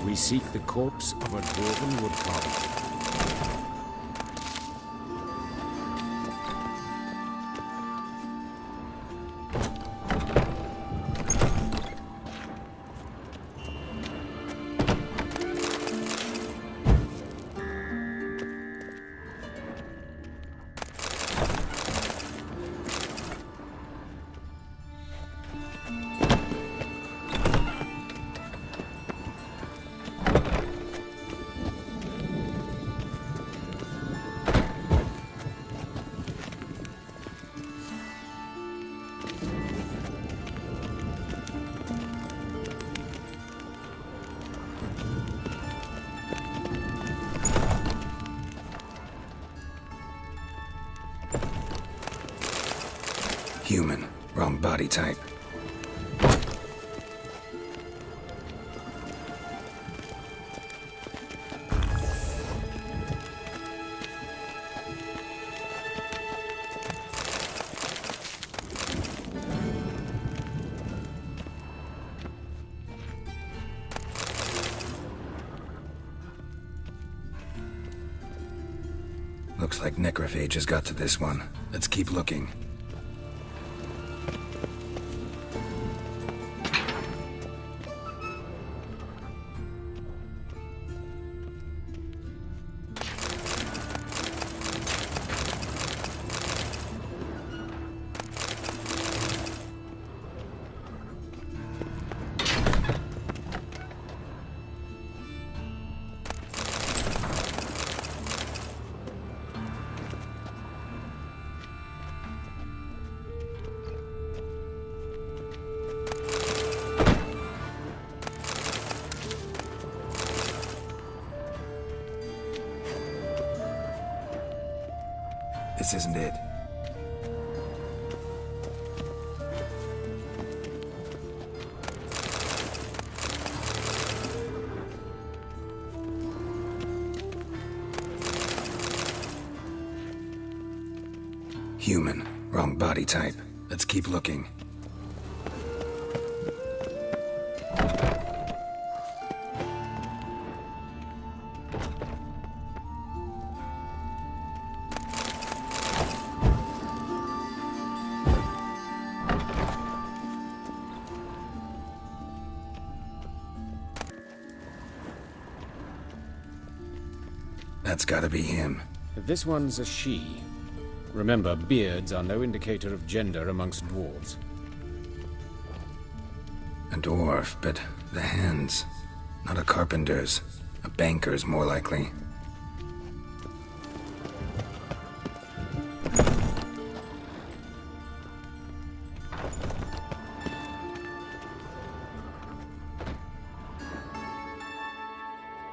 We seek the corpse of a dwarven woodcarver. Human. Wrong body type. Looks like necrophages got to this one. Let's keep looking. This isn't it. Human. Wrong body type. Let's keep looking. That's gotta be him. This one's a she. Remember, beards are no indicator of gender amongst dwarves. A dwarf, but the hands. Not a carpenter's. A banker's, more likely.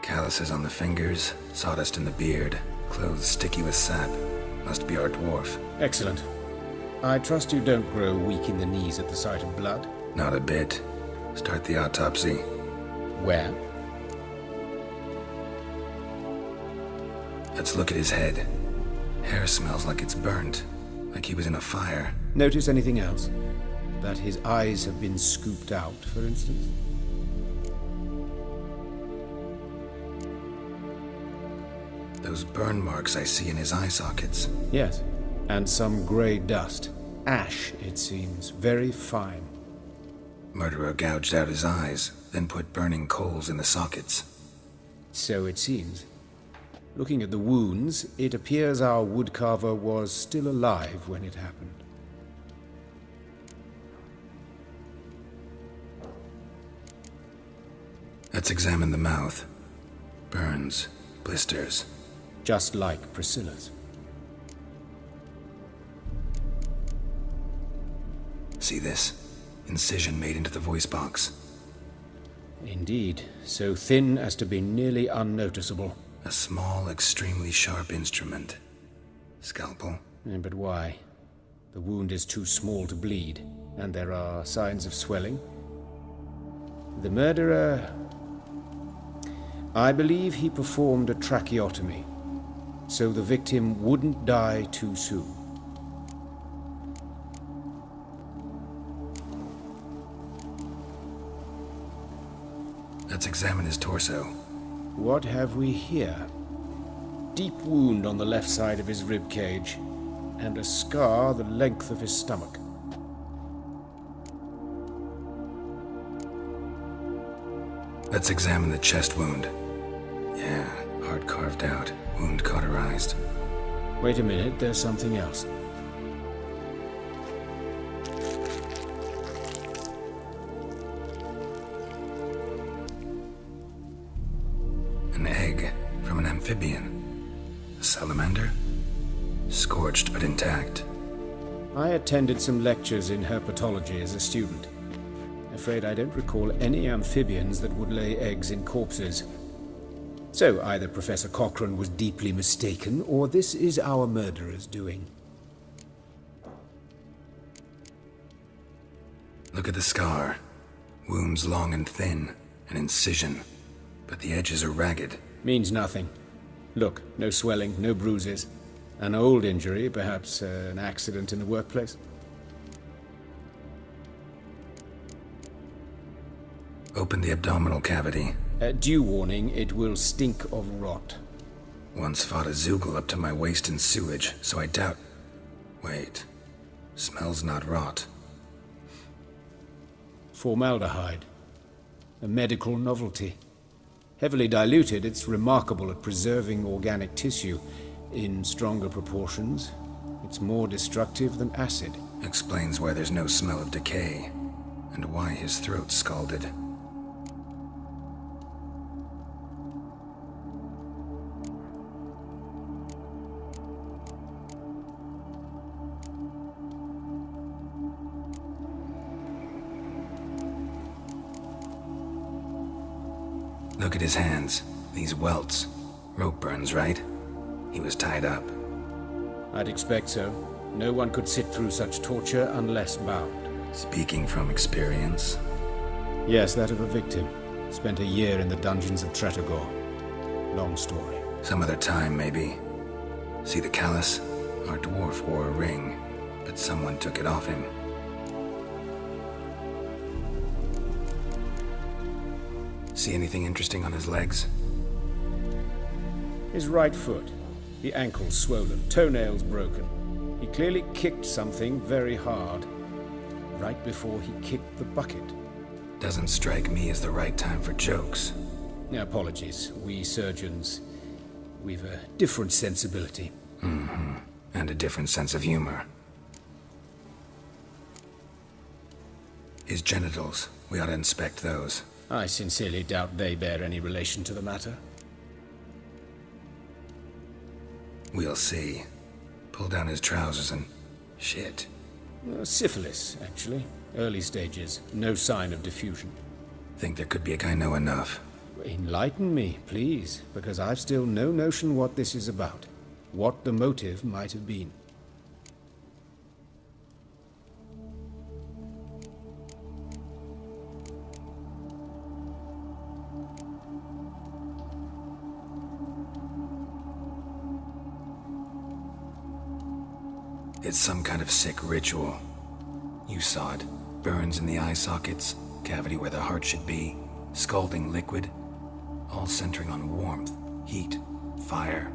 Calluses on the fingers, sawdust in the beard, clothes sticky with sap. Must be our dwarf. Excellent. I trust you don't grow weak in the knees at the sight of blood? Not a bit. Start the autopsy. Where? Let's look at his head. Hair smells like it's burnt, like he was in a fire. Notice anything else? That his eyes have been scooped out, for instance? Those burn marks I see in his eye sockets. Yes. And some grey dust. Ash, it seems. Very fine. Murderer gouged out his eyes, then put burning coals in the sockets. So it seems. Looking at the wounds, it appears our woodcarver was still alive when it happened. Let's examine the mouth. Burns, blisters. Just like Priscilla's. See this? Incision made into the voice box. Indeed, so thin as to be nearly unnoticeable. A small, extremely sharp instrument. Scalpel? But why? The wound is too small to bleed, and there are signs of swelling. The murderer... I believe he performed a tracheotomy, so the victim wouldn't die too soon. Let's examine his torso. What have we here? Deep wound on the left side of his rib cage, and a scar the length of his stomach. Let's examine the chest wound. Yeah, heart carved out, wound cauterized. Wait a minute, there's something else. An egg from an amphibian. A salamander? Scorched but intact. I attended some lectures in herpetology as a student. Afraid I don't recall any amphibians that would lay eggs in corpses. So either Professor Cochrane was deeply mistaken, or this is our murderer's doing. Look at the scar. Wounds long and thin, an incision. But the edges are ragged. Means nothing. Look, no swelling, no bruises. An old injury, perhaps an accident in the workplace. Open the abdominal cavity. Due warning, it will stink of rot. Once fought a Zoogle up to my waist in sewage, so I doubt... Wait. Smells not rot. Formaldehyde. A medical novelty. Heavily diluted, it's remarkable at preserving organic tissue. In stronger proportions, it's more destructive than acid. Explains why there's no smell of decay, and why his throat's scalded. Look at his hands. These welts. Rope burns, right? He was tied up. I'd expect so. No one could sit through such torture unless bound. Speaking from experience? Yes, that of a victim. Spent a year in the dungeons of Tretogor. Long story. Some other time, maybe. See the callus? Our dwarf wore a ring, but someone took it off him. See anything interesting on his legs? His right foot. The ankle's swollen, toenails broken. He clearly kicked something very hard. Right before he kicked the bucket. Doesn't strike me as the right time for jokes. Apologies. We surgeons, we've a different sensibility. Mm-hmm. And a different sense of humor. His genitals. We ought to inspect those. I sincerely doubt they bear any relation to the matter. We'll see. Pull down his trousers and... shit. Syphilis, actually. Early stages. No sign of diffusion. Think there could be a guy know enough. Enlighten me, please, because I've still no notion what this is about. What the motive might have been. It's some kind of sick ritual. You saw it. Burns in the eye sockets, cavity where the heart should be, scalding liquid, all centering on warmth, heat, fire.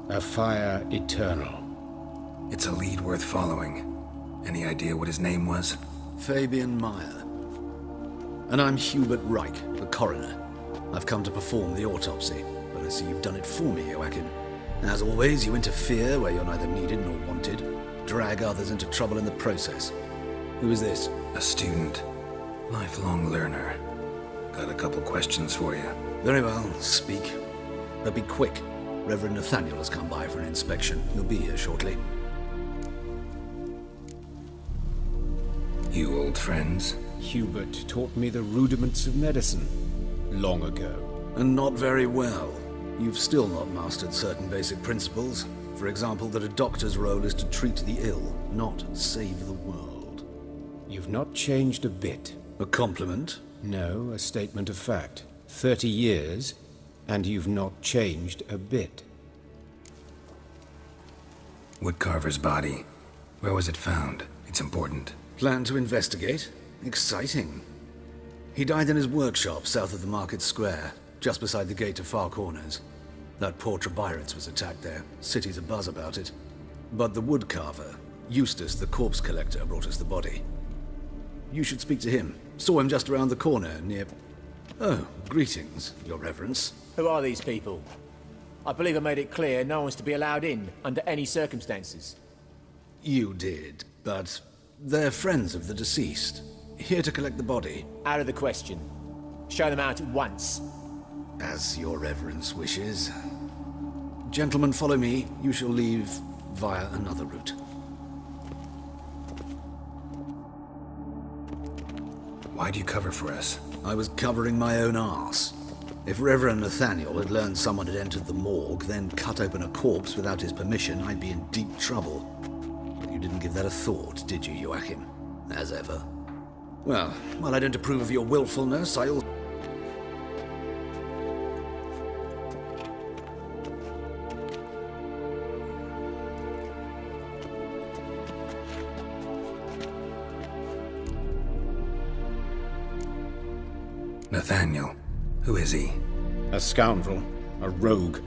A fire eternal. It's a lead worth following. Any idea what his name was? Fabian Meyer. And I'm Hubert Reich, the coroner. I've come to perform the autopsy, but I see you've done it for me, Joachim. As always, you interfere where you're neither needed nor wanted. Drag others into trouble in the process. Who is this? A student. Lifelong learner. Got a couple questions for you. Very well, speak. But be quick. Reverend Nathaniel has come by for an inspection. He'll be here shortly. You old friends? Hubert taught me the rudiments of medicine. Long ago. And not very well. You've still not mastered certain basic principles. For example, that a doctor's role is to treat the ill, not save the world. You've not changed a bit. A compliment? No, a statement of fact. 30 years, and you've not changed a bit. Woodcarver's body. Where was it found? It's important. Plan to investigate? Exciting. He died in his workshop south of the market square, just beside the gate to Far Corners. That poor Trebyritz was attacked there. City's abuzz about it. But the woodcarver, Eustace the corpse collector, brought us the body. You should speak to him. Saw him just around the corner near... Oh, greetings, Your Reverence. Who are these people? I believe I made it clear no one's to be allowed in, under any circumstances. You did, but they're friends of the deceased. Here to collect the body. Out of the question. Show them out at once. As Your Reverence wishes. Gentlemen, follow me. You shall leave via another route. Why do you cover for us? I was covering my own arse. If Reverend Nathaniel had learned someone had entered the morgue, then cut open a corpse without his permission, I'd be in deep trouble. But you didn't give that a thought, did you, Joachim? As ever. Well, while I don't approve of your willfulness, I'll... Nathaniel. Who is he? A scoundrel. A rogue.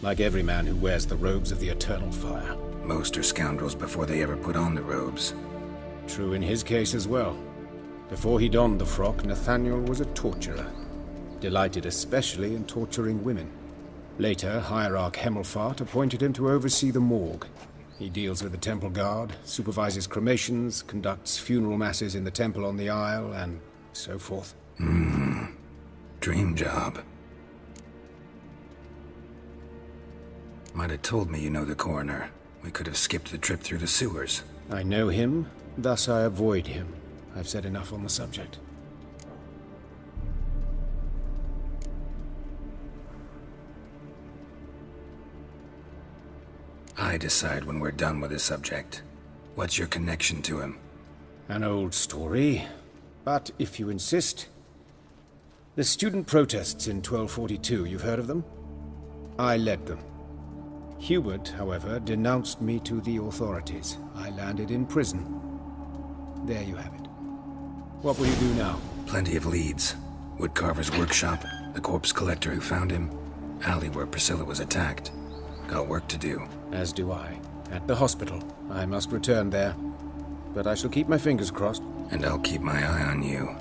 Like every man who wears the robes of the Eternal Fire. Most are scoundrels before they ever put on the robes. True in his case as well. Before he donned the frock, Nathaniel was a torturer. Delighted especially in torturing women. Later, Hierarch Hemmelfart appointed him to oversee the morgue. He deals with the temple guard, supervises cremations, conducts funeral masses in the temple on the Isle, and so forth. Dream job. Might have told me you know the coroner. We could have skipped the trip through the sewers. I know him, thus I avoid him. I've said enough on the subject. I decide when we're done with the subject. What's your connection to him? An old story, but if you insist... The student protests in 1242, you've heard of them? I led them. Hubert, however, denounced me to the authorities. I landed in prison. There you have it. What will you do now? Plenty of leads. Woodcarver's workshop, the corpse collector who found him, alley where Priscilla was attacked. Got work to do. As do I. At the hospital. I must return there. But I shall keep my fingers crossed. And I'll keep my eye on you.